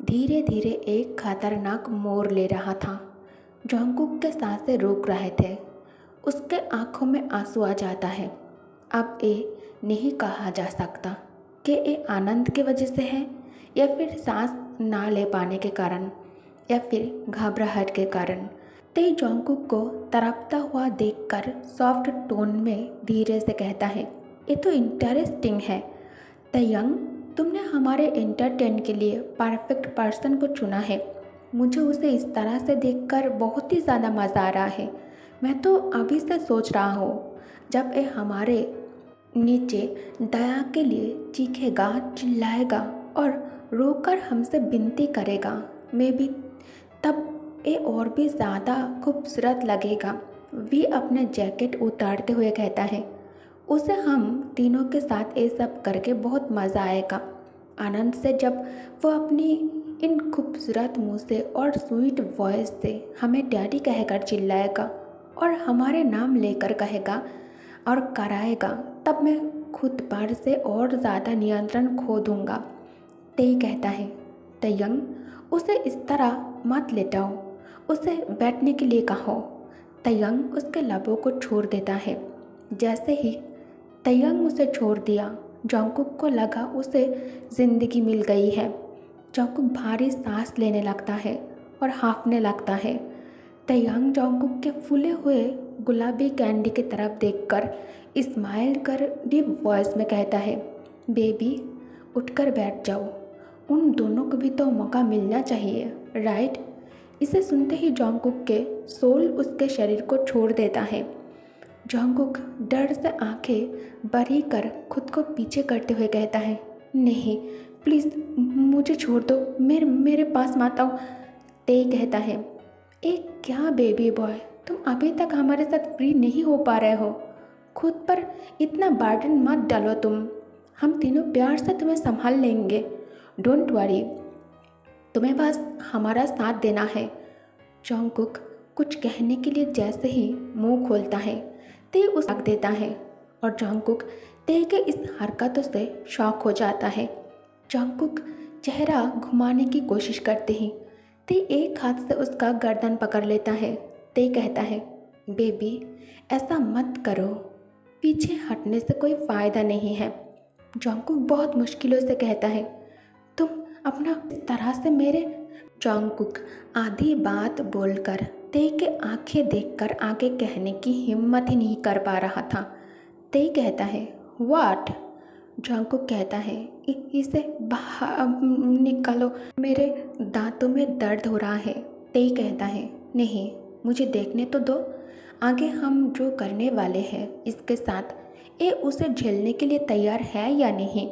धीरे धीरे एक खतरनाक मोड़ ले रहा था। जॉन्गकुक के सांसें रुक रहे थे। उसके आंखों में आंसू आ जाता है। अब ये नहीं कहा जा सकता कि ये आनंद की वजह से है या फिर सांस ना ले पाने के कारण या फिर घबराहट के कारण। ते जॉन्गकुक को तड़पता हुआ देखकर सॉफ्ट टोन में धीरे से कहता है, ये तो इंटरेस्टिंग है तयंग, तुमने हमारे एंटरटेन के लिए परफेक्ट पर्सन को चुना है। मुझे उसे इस तरह से देखकर बहुत ही ज़्यादा मज़ा आ रहा है। मैं तो अभी से सोच रहा हूँ जब ये हमारे नीचे दया के लिए चीखेगा, चिल्लाएगा और रोकर हमसे विनती करेगा, मैं भी तब ये और भी ज़्यादा खूबसूरत लगेगा। वी अपने जैकेट उतारते हुए कहता है, उसे हम तीनों के साथ ये सब करके बहुत मज़ा आएगा। आनंद से जब वो अपनी इन खूबसूरत मुँह से और स्वीट वॉइस से हमें डैडी कहकर चिल्लाएगा और हमारे नाम लेकर कहेगा और कराएगा, तब मैं खुद पर से और ज़्यादा नियंत्रण खो दूँगा। ते कहता है, तयंग, उसे इस तरह मत लेटाओ, उसे बैठने के लिए कहो। तयंग उसके लबों को छोड़ देता है। जैसे ही तयंग उसे छोड़ दिया, जॉन्गकुक को लगा उसे ज़िंदगी मिल गई है। जॉन्गकुक भारी सांस लेने लगता है और हाँफने लगता है। तयंग जॉन्गकुक के फूले हुए गुलाबी कैंडी की तरफ देखकर स्माइल कर डीप वॉइस में कहता है, बेबी उठकर बैठ जाओ, उन दोनों को भी तो मौका मिलना चाहिए, राइट। इसे सुनते ही जॉन्गकुक के सोल उसके शरीर को छोड़ देता है। जॉन्गकुक डर से आंखें बड़ी कर खुद को पीछे करते हुए कहता है, नहीं प्लीज़ मुझे छोड़ दो, मेरे पास मत आओ। ते कहता है, एक क्या बेबी बॉय, तुम अभी तक हमारे साथ फ्री नहीं हो पा रहे हो। खुद पर इतना बर्डन मत डालो तुम, हम तीनों प्यार से तुम्हें संभाल लेंगे, डोंट वरी, तुम्हें बस हमारा साथ देना है। जॉन्गकुक कुछ कहने के लिए जैसे ही मुंह खोलता है, ते उस रख देता है और जॉन्गकुक ते के इस हरकतों से शॉक हो जाता है। जॉन्गकुक चेहरा घुमाने की कोशिश करते ही ते एक हाथ से उसका गर्दन पकड़ लेता है। ते कहता है, बेबी ऐसा मत करो, पीछे हटने से कोई फ़ायदा नहीं है। जॉन्गकुक बहुत मुश्किलों से कहता है, तुम अपना इस तरह से मेरे। जॉन्गकुक आधी बात बोलकर ते के आंखें देखकर आगे कहने की हिम्मत ही नहीं कर पा रहा था। ते कहता है, व्हाट। जॉन्गकुक कहता है, इसे बाहर निकालो, मेरे दांतों में दर्द हो रहा है। ते कहता है, नहीं मुझे देखने तो दो, आगे हम जो करने वाले हैं इसके साथ ये उसे झेलने के लिए तैयार है या नहीं।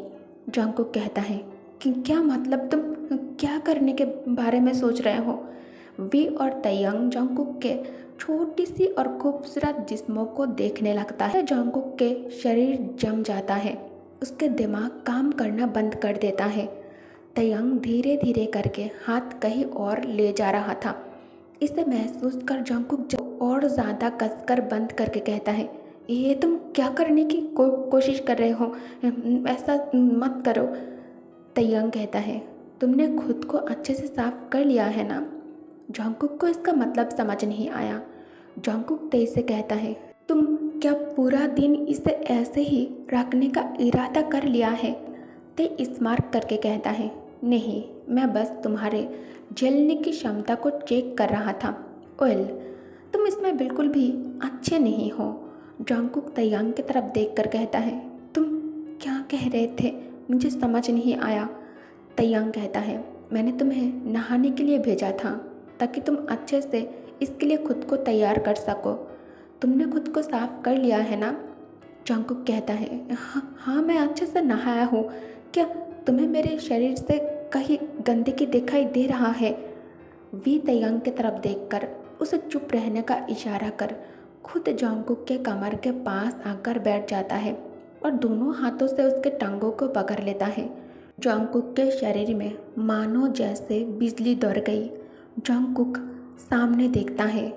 जॉन्गकुक कहता है कि क्या मतलब, तुम क्या करने के बारे में सोच रहे हो। वी और तयंग जॉन्गकुक के छोटी सी और खूबसूरत जिस्मों को देखने लगता है। जॉन्गकुक के शरीर जम जाता है, उसके दिमाग काम करना बंद कर देता है। तयंग धीरे धीरे करके हाथ कहीं और ले जा रहा था। इसे महसूस कर जॉन्गकुक और ज़्यादा कसकर बंद करके कहता है, ये तुम क्या करने की कोशिश कर रहे हो, ऐसा मत करो। तयंग कहता है, तुमने खुद को अच्छे से साफ कर लिया है ना। जॉन्गकुक को इसका मतलब समझ नहीं आया। जॉन्गकुक तेज से कहता है, तुम क्या पूरा दिन इसे ऐसे ही रखने का इरादा कर लिया है। ते स्मार्ट करके कहता है, नहीं मैं बस तुम्हारे झेलने की क्षमता को चेक कर रहा था। ओएल तुम इसमें बिल्कुल भी अच्छे नहीं हो। जॉन्गकुक तयंग की तरफ देखकर कहता है, तुम क्या कह रहे थे, मुझे समझ नहीं आया। तयंग कहता है, मैंने तुम्हें नहाने के लिए भेजा था ताकि तुम अच्छे से इसके लिए खुद को तैयार कर सको। तुमने खुद को साफ कर लिया है ना। जॉन्गकुक कहता है, हाँ मैं अच्छे से नहाया हूँ। क्या तुम्हें मेरे शरीर से कहीं गंदगी दिखाई दे रहा है। वी तयंग की तरफ देखकर उसे चुप रहने का इशारा कर खुद जॉन्गकुक के कमर के पास आकर बैठ जाता है और दोनों हाथों से उसके टांगों को पकड़ लेता है। जॉन्गकुक के शरीर में मानो जैसे बिजली दौड़ गई। जॉन्गकुक सामने देखता है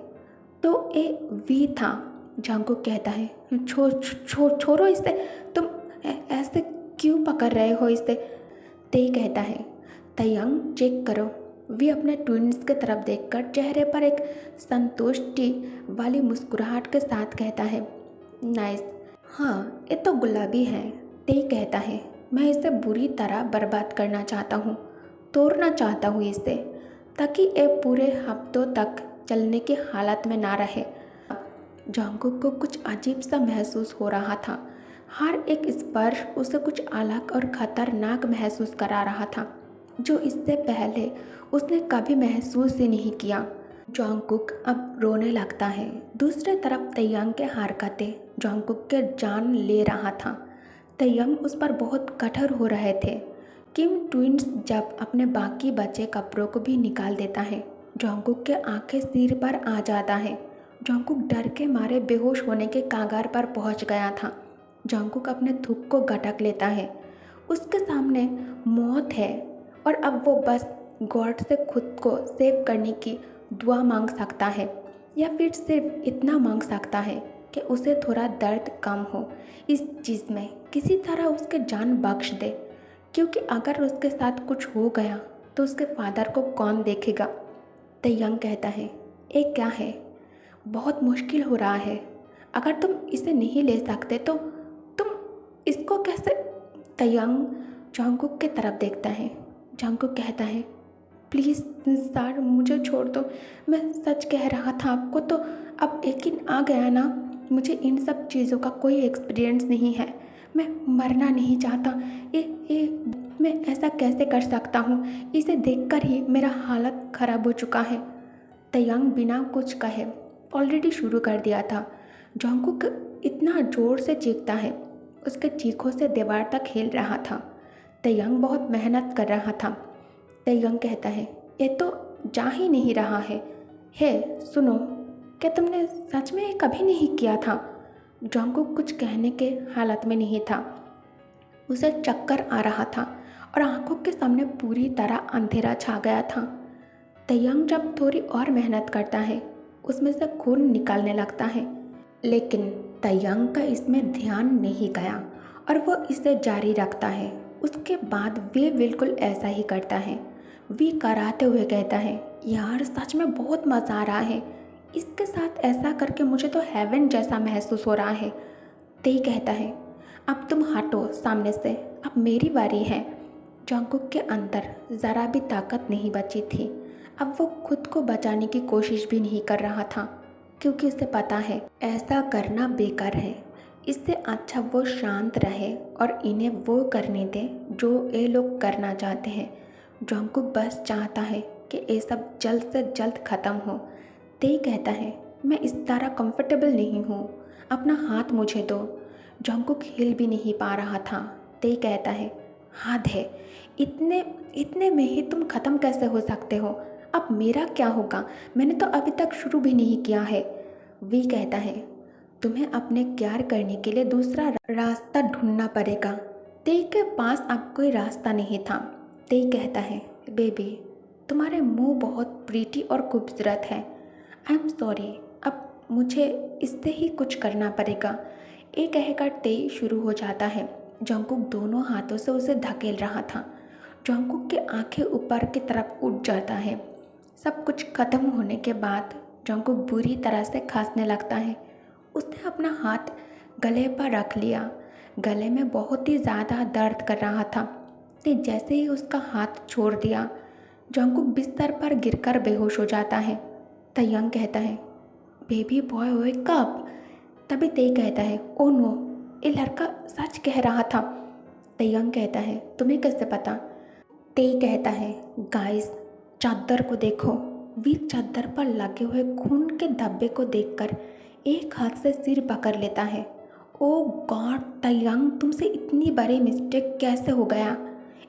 तो ये वी था। जॉन्गकुक कहता है, छोड़ो इसे, तुम ऐसे क्यों पकड़ रहे हो इसे। ते कहता है, तयंग चेक करो। वी अपने ट्विंस की तरफ देखकर चेहरे पर एक संतुष्टि वाली मुस्कुराहट के साथ कहता है, नाइस। हाँ, ये तो गुलाबी है। ते कहता है, मैं इसे बुरी तरह बर्बाद करना चाहता हूँ, तोड़ना चाहता हूँ इसे, ताकि ये पूरे हफ्तों तक चलने की हालत में ना रहे। जंगकुक को कुछ अजीब सा महसूस हो रहा था। हर एक स्पर्श उसे कुछ अलग और खतरनाक महसूस करा रहा था, जो इससे पहले उसने कभी महसूस ही नहीं किया। जंगकुक अब रोने लगता है। दूसरी तरफ तयंग के हरकतें जंगकुक के जान ले रहा था। तयंग उस पर बहुत कठोर हो रहे थे। किम ट्विंस जब अपने बाकी बचे कपड़ों को भी निकाल देता है, जंगकुक के आंखें सिर पर आ जाता है। जंगकुक डर के मारे बेहोश होने के कगार पर पहुंच गया था। जंगकुक अपने थूक को गटक लेता है। उसके सामने मौत है और अब वो बस गॉड से खुद को सेव करने की दुआ मांग सकता है, या फिर सिर्फ इतना मांग सकता है कि उसे थोड़ा दर्द कम हो इस चीज़ में, किसी तरह उसके जान बख्श दे, क्योंकि अगर उसके साथ कुछ हो गया तो उसके फादर को कौन देखेगा। तयंग कहता है, ये क्या है, बहुत मुश्किल हो रहा है। अगर तुम इसे नहीं ले सकते तो तुम इसको कैसे। तयंग जंगकुक की तरफ देखता है। जंगकुक कहता है, प्लीज़ सर, मुझे छोड़ दो। मैं सच कह रहा था आपको, तो अब यकीन आ गया ना। मुझे इन सब चीज़ों का कोई एक्सपीरियंस नहीं है। मैं मरना नहीं चाहता। ये मैं ऐसा कैसे कर सकता हूँ। इसे देखकर ही मेरा हालत ख़राब हो चुका है। तयंग बिना कुछ कहे ऑलरेडी शुरू कर दिया था। जंगकुक इतना ज़ोर से चीखता है, उसके चीखों से दीवार तक हिल रहा था। तयंग बहुत मेहनत कर रहा था। तयंग कहता है, ये तो जा ही नहीं रहा है। हे सुनो, क्या तुमने सच में ये कभी नहीं किया था। जंगकुक कुछ कहने के हालत में नहीं था। उसे चक्कर आ रहा था और आंखों के सामने पूरी तरह अंधेरा छा गया था। तयंग जब थोड़ी और मेहनत करता है, उसमें से खून निकलने लगता है, लेकिन तयंग का इसमें ध्यान नहीं गया और वो इसे जारी रखता है। उसके बाद वे बिल्कुल ऐसा ही करता है। वी कराते हुए कहता है, यार सच में बहुत मज़ा आ रहा है। इसके साथ ऐसा करके मुझे तो हेवन जैसा महसूस हो रहा है। ते कहता है, अब तुम हटो सामने से, अब मेरी बारी है। जंगकुक के अंदर ज़रा भी ताकत नहीं बची थी। अब वो खुद को बचाने की कोशिश भी नहीं कर रहा था, क्योंकि उसे पता है ऐसा करना बेकार है। इससे अच्छा वो शांत रहे और इन्हें वो करने दे जो ये लोग करना चाहते हैं। जंगकुक बस चाहता है कि ये सब जल्द से जल्द ख़त्म हो। ते कहता है, मैं इस तरह कंफर्टेबल नहीं हूँ, अपना हाथ मुझे दो। जंगकुक हिल भी नहीं पा रहा था। ते कहता है, हाथ है, इतने इतने में ही तुम ख़त्म कैसे हो सकते हो। अब मेरा क्या होगा, मैंने तो अभी तक शुरू भी नहीं किया है। वी कहता है, तुम्हें अपने प्यार करने के लिए दूसरा रास्ता ढूंढना पड़ेगा। ते के पास अब कोई रास्ता नहीं था। ते कहता है, बेबी तुम्हारे मुंह बहुत प्रीटी और खूबसूरत है। आई एम सॉरी, अब मुझे इससे ही कुछ करना पड़ेगा। ये कहकर ते शुरू हो जाता है। जंगकुक दोनों हाथों से उसे धकेल रहा था। जंगकुक की आंखें ऊपर की तरफ उठ जाता है। सब कुछ खत्म होने के बाद जंगकुक बुरी तरह से खांसने लगता है। उसने अपना हाथ गले पर रख लिया। गले में बहुत ही ज़्यादा दर्द कर रहा था। ते जैसे ही उसका हाथ छोड़ दिया, जंगकुक बिस्तर पर गिरकर बेहोश हो जाता है। तयंग कहता है, बेबी बॉय वेक अप। तभी ते कहता है, ओ नो, ये लड़का सच कह रहा था। तयंग कहता है, तुम्हें कैसे पता। ते कहता है, गाइस चादर को देखो। वी चादर पर लगे हुए खून के धब्बे को देखकर एक हाथ से सिर पकड़ लेता है। ओ गॉड तयंग, तुमसे इतनी बड़ी मिस्टेक कैसे हो गया।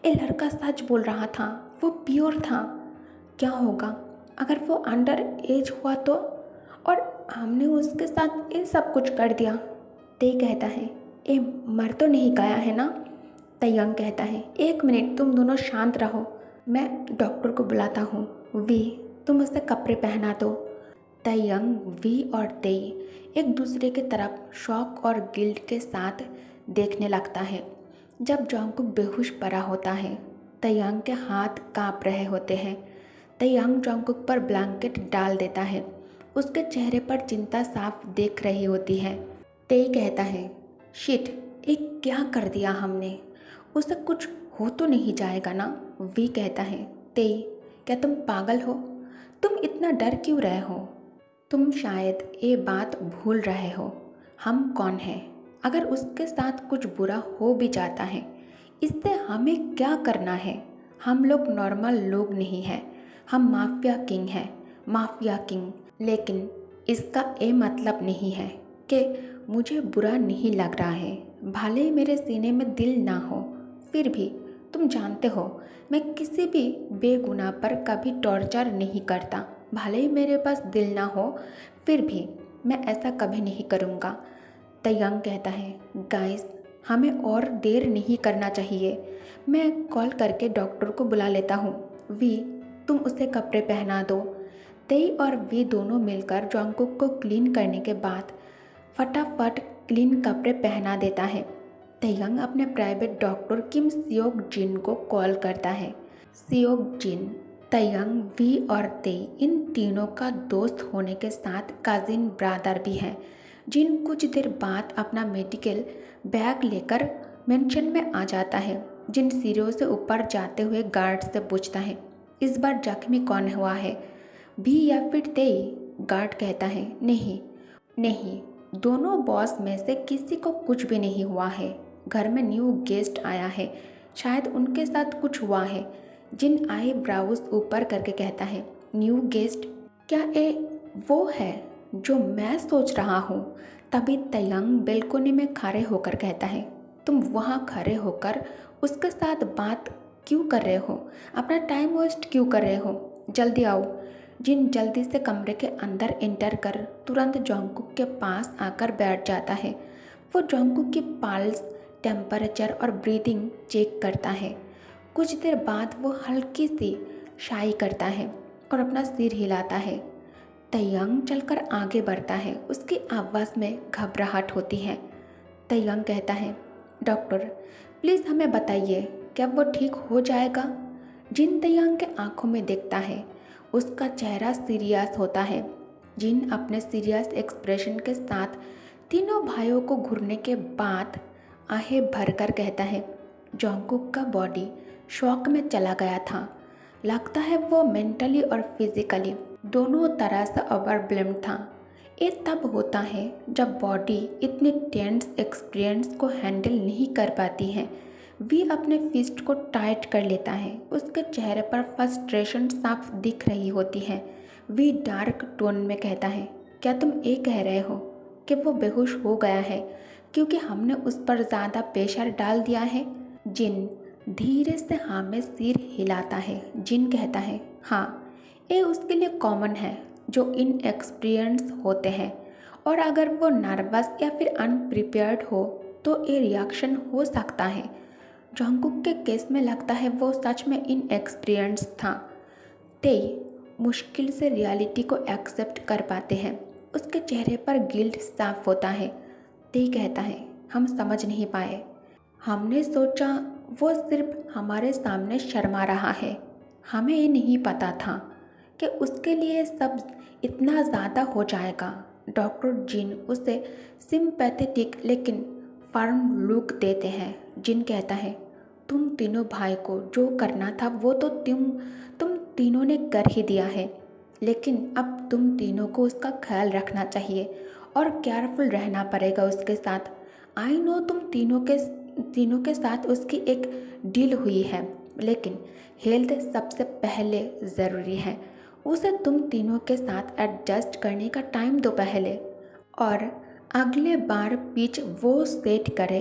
ये लड़का सच बोल रहा था, वो प्योर था। क्या होगा अगर वो अंडर एज हुआ तो, और हमने उसके साथ ये सब कुछ कर दिया। ते कहता है, ये मर तो नहीं गया है ना। तयंग कहता है, एक मिनट तुम दोनों शांत रहो, मैं डॉक्टर को बुलाता हूँ। वी तुम उसे कपड़े पहना दो। तयंग, वी और ते एक दूसरे की तरफ शौक और गिल्ट के साथ देखने लगता है। जब जंगकुक बेहोश पड़ा होता है, तैयांग के हाथ काँप रहे होते हैं। तैयांग जंगकुक पर ब्लैंकेट डाल देता है। उसके चेहरे पर चिंता साफ देख रही होती है। तेई कहता है, शिट, एक क्या कर दिया हमने? उसे कुछ हो तो नहीं जाएगा ना? वी कहता है, तेई, क्या तुम पागल हो? तुम इतना डर क्यों रहे हो? तुम शायद ये बात भूल रहे हो, हम कौन हैं? अगर उसके साथ कुछ बुरा हो भी जाता है, इससे हमें क्या करना है? हम लोग नॉर्मल लोग नहीं हैं, हम माफिया किंग हैं, माफिया किंग। लेकिन इसका ये मतलब नहीं है कि मुझे बुरा नहीं लग रहा है, भले ही मेरे सीने में दिल ना हो। फिर भी तुम जानते हो, मैं किसी भी बेगुनाह पर कभी टॉर्चर नहीं करता। भले ही मेरे पास दिल ना हो, फिर भी मैं ऐसा कभी नहीं करूँगा। तैयांग कहता है, गाइस, हमें और देर नहीं करना चाहिए। मैं कॉल करके डॉक्टर को बुला लेता हूँ। वी, तुम उसे कपड़े पहना दो। तेई और वी दोनों मिलकर जंगकुक को क्लीन करने के बाद फटाफट क्लीन कपड़े पहना देता है। तैयांग अपने प्राइवेट डॉक्टर किम सियोक जिन को कॉल करता है। सियोक जिन, तैयांग, वी और तेई इन तीनों का दोस्त होने के साथ कजिन ब्रदर भी हैं। जिन कुछ देर बाद अपना मेडिकल बैग लेकर मेंशन में आ जाता है। जिन सीढ़ियों से ऊपर जाते हुए गार्ड से पूछता है, इस बार जख्मी कौन हुआ है, भी या फिर तेई? गार्ड कहता है, नहीं, दोनों बॉस में से किसी को कुछ भी नहीं हुआ है। घर में न्यू गेस्ट आया है, शायद उनके साथ कुछ हुआ है। जिन आई ब्राउज ऊपर करके कहता है, न्यू गेस्ट? क्या ये वो है जो मैं सोच रहा हूँ? तभी तैयांग बेलकोनी में खड़े होकर कहता है, तुम वहाँ खड़े होकर उसके साथ बात क्यों कर रहे हो? अपना टाइम वेस्ट क्यों कर रहे हो? जल्दी आओ। जिन जल्दी से कमरे के अंदर एंटर कर तुरंत जंगकुक के पास आकर बैठ जाता है। वो जंगकुक की पल्स, टेम्परेचर और ब्रीदिंग चेक करता है। कुछ देर बाद वो हल्की सी शाई करता है और अपना सिर हिलाता है। तैयांग चलकर आगे बढ़ता है। उसकी आवाज़ में घबराहट होती है। तैयांग कहता है, डॉक्टर, प्लीज़ हमें बताइए, क्या वो ठीक हो जाएगा? जिन तैयांग के आंखों में देखता है, उसका चेहरा सीरियस होता है। जिन अपने सीरियस एक्सप्रेशन के साथ तीनों भाइयों को घूरने के बाद आहें भरकर कहता है, जंगकुक का बॉडी शॉक में चला गया था। लगता है वो मेंटली और फिजिकली दोनों तरह से ओवरवेल्म्ड था। ये तब होता है जब बॉडी इतनी टेंस एक्सपीरियंस को हैंडल नहीं कर पाती है। वी अपने फिस्ट को टाइट कर लेता है। उसके चेहरे पर फ्रस्ट्रेशन साफ दिख रही होती है। वी डार्क टोन में कहता है, क्या तुम ये कह रहे हो कि वो बेहोश हो गया है क्योंकि हमने उस पर ज़्यादा प्रेशर डाल दिया है? जिन धीरे से हाँ में सिर हिलाता है। जिन कहता है, हाँ, ये उसके लिए कॉमन है जो इनएक्सपीरियंस होते हैं, और अगर वो नर्वस या फिर अनप्रिपेयर्ड हो तो ये रिएक्शन हो सकता है। जंगकुक के केस में लगता है वो सच में इनएक्सपीरियंस था। तेई मुश्किल से रियलिटी को एक्सेप्ट कर पाते हैं। उसके चेहरे पर गिल्ट साफ होता है। तेई कहता है, हम समझ नहीं पाए। हमने सोचा वो सिर्फ हमारे सामने शर्मा रहा है। हमें ये नहीं पता था कि उसके लिए सब इतना ज़्यादा हो जाएगा। डॉक्टर जिन उसे सिंपैथेटिक लेकिन फर्म लुक देते हैं। जिन कहता है, तुम तीनों भाई को जो करना था वो तो तुम तीनों ने कर ही दिया है, लेकिन अब तुम तीनों को उसका ख्याल रखना चाहिए और केयरफुल रहना पड़ेगा उसके साथ। आई नो तुम तीनों के साथ उसकी एक डील हुई है, लेकिन हेल्थ सबसे पहले ज़रूरी है। उसे तुम तीनों के साथ एडजस्ट करने का टाइम दो पहले, और अगले बार पिच वो सेट करे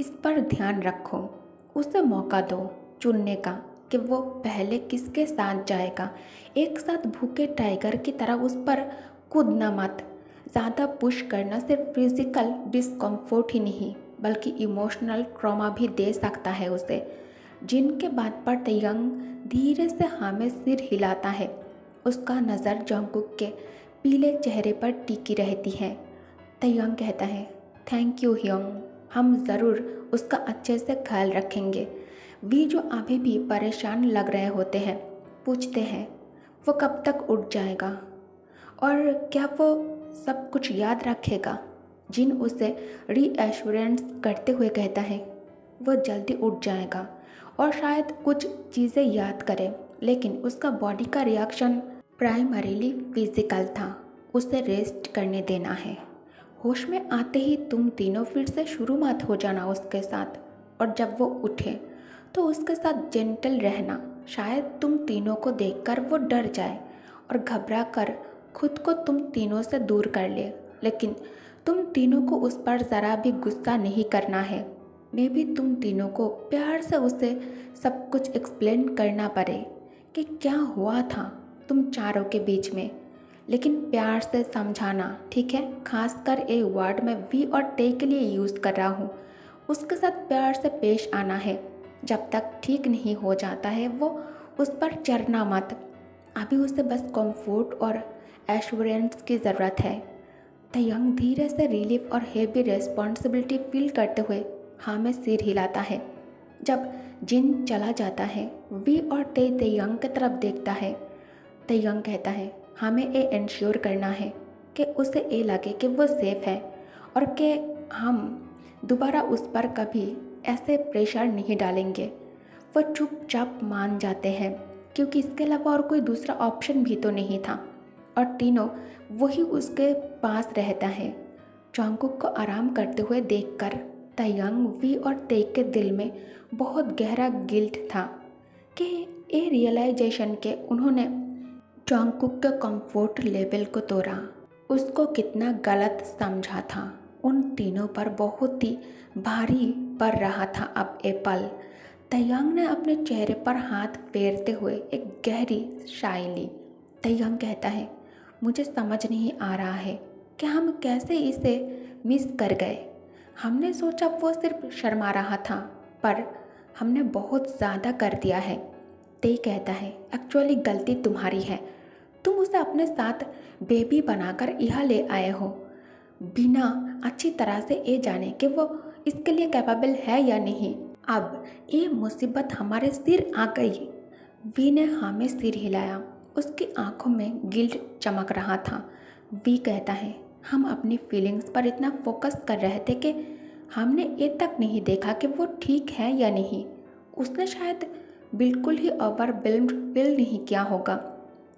इस पर ध्यान रखो। उसे मौका दो चुनने का कि वो पहले किसके साथ जाएगा। एक साथ भूखे टाइगर की तरह उस पर कूदना मत। ज़्यादा पुश करना सिर्फ फिजिकल डिस्कम्फर्ट ही नहीं बल्कि इमोशनल ट्रॉमा भी दे सकता है उसे। जिनके बात पर तैयांग धीरे से हाँ में सिर हिलाता है। उसका नज़र जंगकुक के पीले चेहरे पर टिकी रहती है। तैयांग कहता है, थैंक यू ह्योंग, हम ज़रूर उसका अच्छे से ख्याल रखेंगे। वी जो अभी भी परेशान लग रहे होते हैं पूछते हैं वो कब तक उठ जाएगा और क्या वो सब कुछ याद रखेगा। जिन उसे रीएश्योरेंस करते हुए कहता है वो जल्दी उठ जाएगा और शायद कुछ चीज़ें याद करे, लेकिन उसका बॉडी का रिएक्शन प्राइमरीली फिजिकल था। उसे रेस्ट करने देना है। होश में आते ही तुम तीनों फिर से शुरू मत हो जाना उसके साथ, और जब वो उठे तो उसके साथ जेंटल रहना। शायद तुम तीनों को देखकर वो डर जाए और घबरा कर खुद को तुम तीनों से दूर कर ले, लेकिन तुम तीनों को उस पर ज़रा भी गुस्सा नहीं करना है। मे भी तुम तीनों को प्यार से उसे सब कुछ एक्सप्लेन करना पड़े कि क्या हुआ था तुम चारों के बीच में, लेकिन प्यार से समझाना, ठीक है। खासकर ए वर्ड में वी और टे के लिए यूज़ कर रहा हूँ। उसके साथ प्यार से पेश आना है। जब तक ठीक नहीं हो जाता है वो उस पर चढ़ना मत। अभी उसे बस कंफर्ट और एश्योरेंस की ज़रूरत है। तयंग धीरे से रिलीफ और हेवी रिस्पॉन्सिबिलिटी फील करते हुए हाँ में सिर हिलाता है। जब जिन चला जाता है वी और टे तयंग की तरफ देखता है। तयंग कहता है हमें ये इंश्योर करना है कि उसे ये लगे कि वो सेफ है और कि हम दोबारा उस पर कभी ऐसे प्रेशर नहीं डालेंगे। वो चुपचाप मान जाते हैं क्योंकि इसके अलावा और कोई दूसरा ऑप्शन भी तो नहीं था, और तीनों वही उसके पास रहता है। जंगकुक को आराम करते हुए देखकर तयंग, वी और ते के दिल में बहुत गहरा गिल्ट था कि ये रियलाइजेशन के उन्होंने जंगकुक के कंफर्ट लेवल को तोड़ा, उसको कितना गलत समझा था। उन तीनों पर बहुत ही भारी पड़ रहा था अब ये पल। तयंग ने अपने चेहरे पर हाथ फेरते हुए एक गहरी साई ली। तयंग कहता है मुझे समझ नहीं आ रहा है कि हम कैसे इसे मिस कर गए। हमने सोचा वो सिर्फ शर्मा रहा था, पर हमने बहुत ज़्यादा कर दिया है। ते कहता है एक्चुअली गलती तुम्हारी है। तुम उसे अपने साथ बेबी बनाकर यहाँ ले आए हो बिना अच्छी तरह से ये जाने कि वो इसके लिए कैपेबल है या नहीं। अब ये मुसीबत हमारे सिर आ गई। वी ने हाँ में सिर हिलाया। उसकी आंखों में गिल्ट चमक रहा था। वी कहता है हम अपनी फीलिंग्स पर इतना फोकस कर रहे थे कि हमने ये तक नहीं देखा कि वो ठीक है या नहीं। उसने शायद बिल्कुल ही ओवरवेल्म्ड फील नहीं किया होगा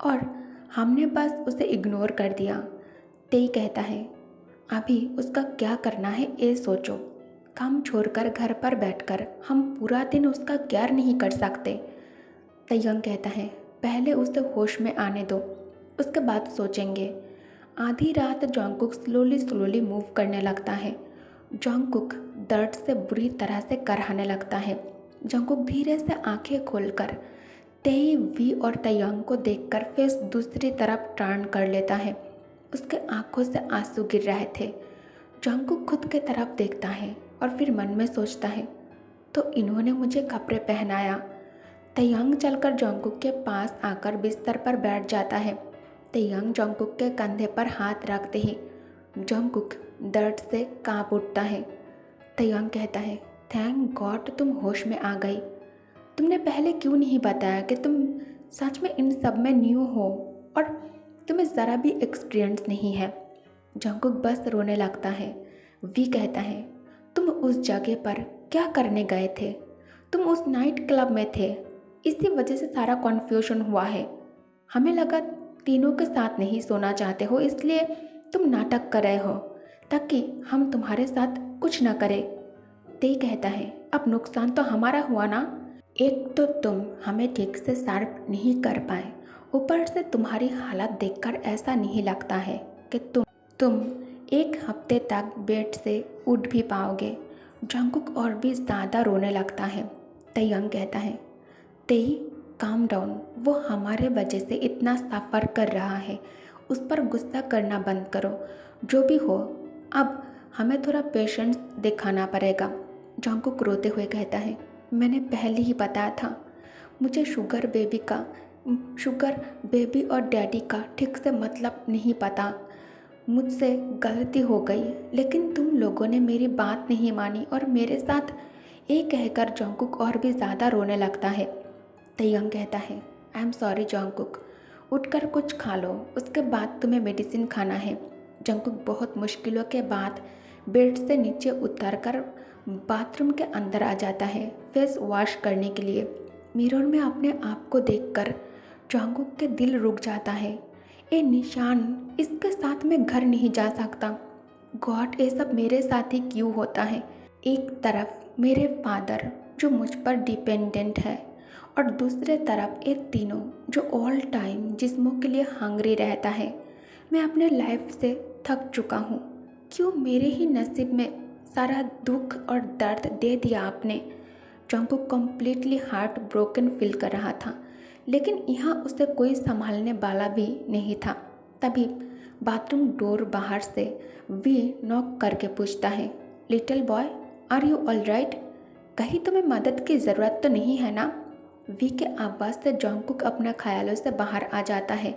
और हमने बस उसे इग्नोर कर दिया। ते कहता है अभी उसका क्या करना है ये सोचो। काम छोड़कर घर पर बैठकर हम पूरा दिन उसका केयर नहीं कर सकते। तयंग कहता है पहले उसे होश में आने दो, उसके बाद सोचेंगे। आधी रात जंगकुक स्लोली मूव करने लगता है। जंगकुक दर्द से बुरी तरह से कराहने लगता है। जंगकुक धीरे से आंखें खोलकर तेई, वी और तयंग को देखकर फेस दूसरी तरफ टर्न कर लेता है। उसके आंखों से आंसू गिर रहे थे। जंगकुक खुद के तरफ देखता है और फिर मन में सोचता है तो इन्होंने मुझे कपड़े पहनाया। तयंग चलकर जंगकुक के पास आकर बिस्तर पर बैठ जाता है। तयंग जंगकुक के कंधे पर हाथ रखते ही जंगकुक दर्द से कांप उठता है। तयंग कहता है थैंक गॉड तुम होश में आ गई। तुमने पहले क्यों नहीं बताया कि तुम सच में इन सब में न्यू हो और तुम्हें ज़रा भी एक्सपीरियंस नहीं है। जंगकुक बस रोने लगता है। वी कहता है तुम उस जगह पर क्या करने गए थे? तुम उस नाइट क्लब में थे, इसी वजह से सारा कन्फ्यूजन हुआ है। हमें लगा तीनों के साथ नहीं सोना चाहते हो, इसलिए तुम नाटक कर रहे हो ताकि हम तुम्हारे साथ कुछ न करें। ते कहता है अब नुकसान तो हमारा हुआ ना। एक तो तुम हमें ठीक से शार्प नहीं कर पाए, ऊपर से तुम्हारी हालत देखकर ऐसा नहीं लगता है कि तुम एक हफ्ते तक बेड से उठ भी पाओगे। जंगकुक और भी ज़्यादा रोने लगता है। तयंग कहता है तेई काम डाउन, वो हमारे वजह से इतना सफ़र कर रहा है, उस पर गुस्सा करना बंद करो। जो भी हो अब हमें थोड़ा पेशेंस दिखाना पड़ेगा। जंगकुक रोते हुए कहता है मैंने पहले ही बताया था, मुझे शुगर बेबी और डैडी का ठीक से मतलब नहीं पता। मुझसे गलती हो गई, लेकिन तुम लोगों ने मेरी बात नहीं मानी और मेरे साथ ये कहकर जॉन्गकुक और भी ज़्यादा रोने लगता है। तयंग कहता है, आई एम सॉरी जॉन्गकुक, उठकर कुछ खा लो, उसके बाद तुम्हें मेडिसिन खाना है। जॉन्गकुक बहुत मुश्किलों के बाद बेड से नीचे उतरकर बाथरूम के अंदर आ जाता है फेस वॉश करने के लिए। मिरर में अपने आप को देखकर जॉन्गकुक के दिल रुक जाता है। ये निशान, इसके साथ मैं घर नहीं जा सकता। गॉड, ये सब मेरे साथ ही क्यों होता है? एक तरफ मेरे फादर जो मुझ पर डिपेंडेंट है और दूसरे तरफ ये तीनों जो ऑल टाइम जिस्मों के लिए हंग्री रहता है। मैं अपने लाइफ से थक चुका हूँ। क्यों मेरे ही नसीब में सारा दुख और दर्द दे दिया आपने? जॉन्गकुक कम्प्लीटली हार्ट ब्रोकन फील कर रहा था, लेकिन यहाँ उसे कोई संभालने वाला भी नहीं था। तभी बाथरूम डोर बाहर से वी नॉक करके पूछता है, little boy, are you all right? कहीं तुम्हें मदद की ज़रूरत तो नहीं है ना? वी के आवाज़ से जॉन्गकुक अपने ख्यालों से बाहर आ जाता है।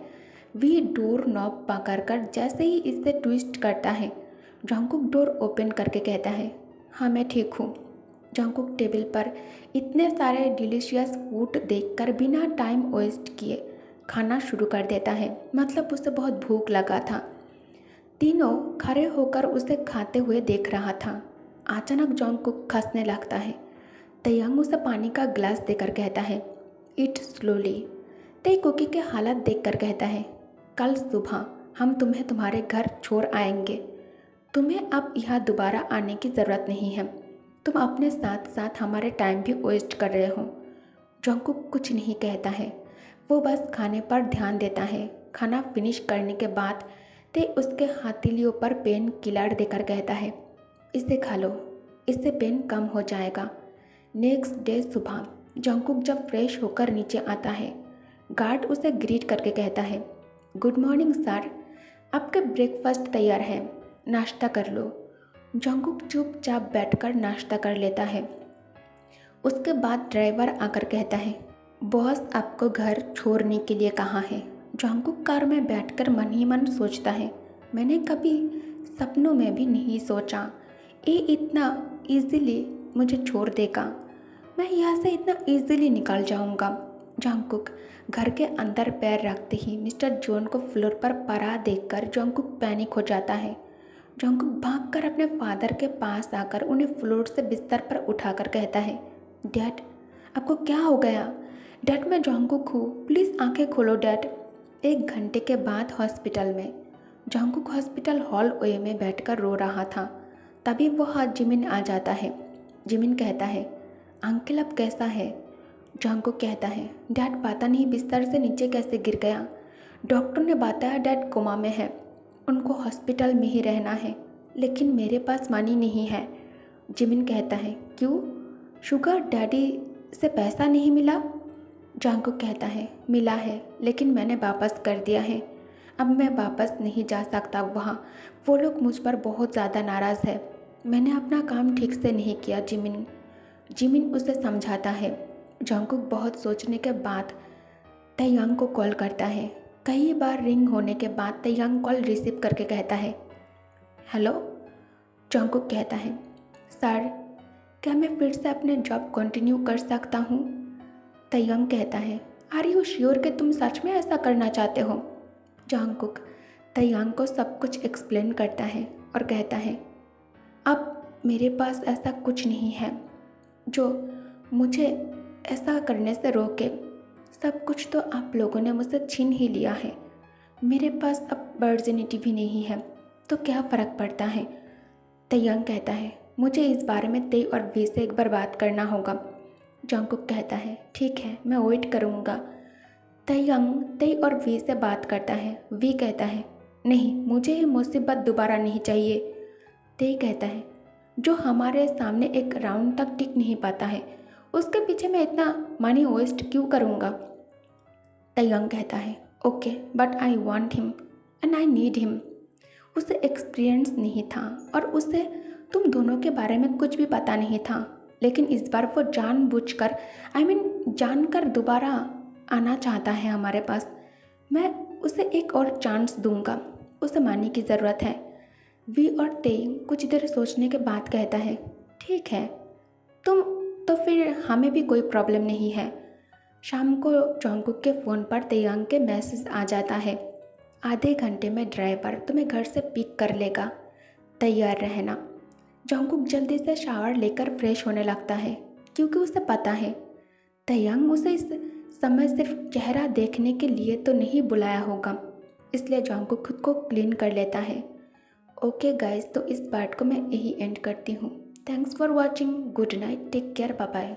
वी डोर नॉब पकड़कर जैसे ही इसे ट्विस्ट करता है, जॉन्गकुक डोर ओपन करके कहता है, हाँ मैं ठीक हूँ। जॉन्गकुक टेबल पर इतने सारे डिलीशियस फूड देखकर बिना टाइम वेस्ट किए खाना शुरू कर देता है। मतलब उसे बहुत भूख लगा था। तीनों खड़े होकर उसे खाते हुए देख रहा था। अचानक जॉन्गकुक खांसने लगता है। तयंग उसे पानी का गिलास देकर कहता है, इट स्लोली। तय कुकी के हालत देखकर कहता है, कल सुबह हम तुम्हें तुम्हारे घर छोड़ आएंगे। तुम्हें अब यहाँ दोबारा आने की ज़रूरत नहीं है। तुम अपने साथ साथ हमारे टाइम भी वेस्ट कर रहे हो। जॉन्गकुक कुछ नहीं कहता है, वो बस खाने पर ध्यान देता है। खाना फिनिश करने के बाद ते उसके हथेलियों पर पेन किलर देकर कहता है, इसे खा लो, इससे पेन कम हो जाएगा। नेक्स्ट डे सुबह जॉन्गकुक जब फ्रेश होकर नीचे आता है, गार्ड उसे ग्रीट करके कहता है, गुड मॉर्निंग सर, आपका ब्रेकफास्ट तैयार है, नाश्ता कर लो। जॉन्गकुक चुपचाप बैठकर नाश्ता कर लेता है। उसके बाद ड्राइवर आकर कहता है, बॉस आपको घर छोड़ने के लिए कहा है। जॉन्गकुक कार में बैठकर मन ही मन सोचता है, मैंने कभी सपनों में भी नहीं सोचा ये इतना इजीली मुझे छोड़ देगा। मैं यहाँ से इतना इजीली निकल जाऊँगा। जॉन्गकुक घर के अंदर पैर रखते ही मिस्टर जॉन को फ्लोर पर पड़ा देखकर जॉन्गकुक पैनिक हो जाता है। जॉन्गकुक भागकर अपने फादर के पास आकर उन्हें फ्लोर से बिस्तर पर उठाकर कहता है, डैड आपको क्या हो गया? डैड मैं जॉन्गकुक हूँ, प्लीज़ आंखें खोलो डैड। 1 घंटे के बाद हॉस्पिटल में जॉन्गकुक हॉस्पिटल हॉल वे में बैठकर रो रहा था। तभी वह जिमिन आ जाता है। जिमिन कहता है, अंकल अब कैसा है? जॉन्गकुक कहता है, डैड पता नहीं बिस्तर से नीचे कैसे गिर गया। डॉक्टर ने बताया डैड कोमा में है, उनको हॉस्पिटल में ही रहना है, लेकिन मेरे पास मनी नहीं है। जिमिन कहता है, क्यों? शुगर डैडी से पैसा नहीं मिला? जॉन्गकुक कहता है, मिला है, लेकिन मैंने वापस कर दिया है। अब मैं वापस नहीं जा सकता वहाँ। वो लोग मुझ पर बहुत ज़्यादा नाराज़ है। मैंने अपना काम ठीक से नहीं किया जिमिन। जिमिन उसे समझाता है। जॉन्गकुक बहुत सोचने के बाद तयंग को कॉल करता है। कई बार रिंग होने के बाद तयंग कॉल रिसीव करके कहता है, हेलो। जॉन्गकुक कहता है, सर क्या मैं फिर से अपने जॉब कंटिन्यू कर सकता हूँ? तयंग कहता है, आर यू श्योर कि तुम सच में ऐसा करना चाहते हो? जॉन्गकुक तयंग को सब कुछ एक्सप्लेन करता है और कहता है, अब मेरे पास ऐसा कुछ नहीं है जो मुझे ऐसा करने से रोके। सब कुछ तो आप लोगों ने मुझसे छीन ही लिया है। मेरे पास अब वर्जिनिटी भी नहीं है, तो क्या फ़र्क पड़ता है? तयंग कहता है, मुझे इस बारे में तय और वी से एक बार बात करना होगा। जॉन्गकुक कहता है, ठीक है, मैं वेट करूँगा। तयंग तय और वी से बात करता है। वी कहता है, नहीं, मुझे ये मुसीबत दोबारा नहीं चाहिए। तय कहता है, जो हमारे सामने एक राउंड तक टिक नहीं पाता है, उसके पीछे मैं इतना मनी वेस्ट क्यों करूँगा? तयंग कहता है, okay, but I want him and I need him. उसे एक्सपीरियंस नहीं था और उसे तुम दोनों के बारे में कुछ भी पता नहीं था, लेकिन इस बार वो जानबूझकर जानकर दोबारा आना चाहता है हमारे पास। मैं उसे एक और चांस दूंगा, उसे मानने की ज़रूरत है। वी और तेई कुछ देर सोचने के बाद कहता है, ठीक है, तुम तो फिर हमें भी कोई प्रॉब्लम नहीं है। शाम को जॉन्गकुक के फ़ोन पर तैयांग के मैसेज आ जाता है, आधे घंटे में ड्राइवर तुम्हें घर से पिक कर लेगा, तैयार रहना। जॉन्गकुक जल्दी से शावर लेकर फ्रेश होने लगता है, क्योंकि उसे पता है तैयांग उसे इस समय सिर्फ चेहरा देखने के लिए तो नहीं बुलाया होगा, इसलिए जॉन्गकुक खुद को क्लीन कर लेता है। ओके गाइस, तो इस पार्ट को मैं यही एंड करती हूँ। Thanks for watching, good night, take care, bye bye.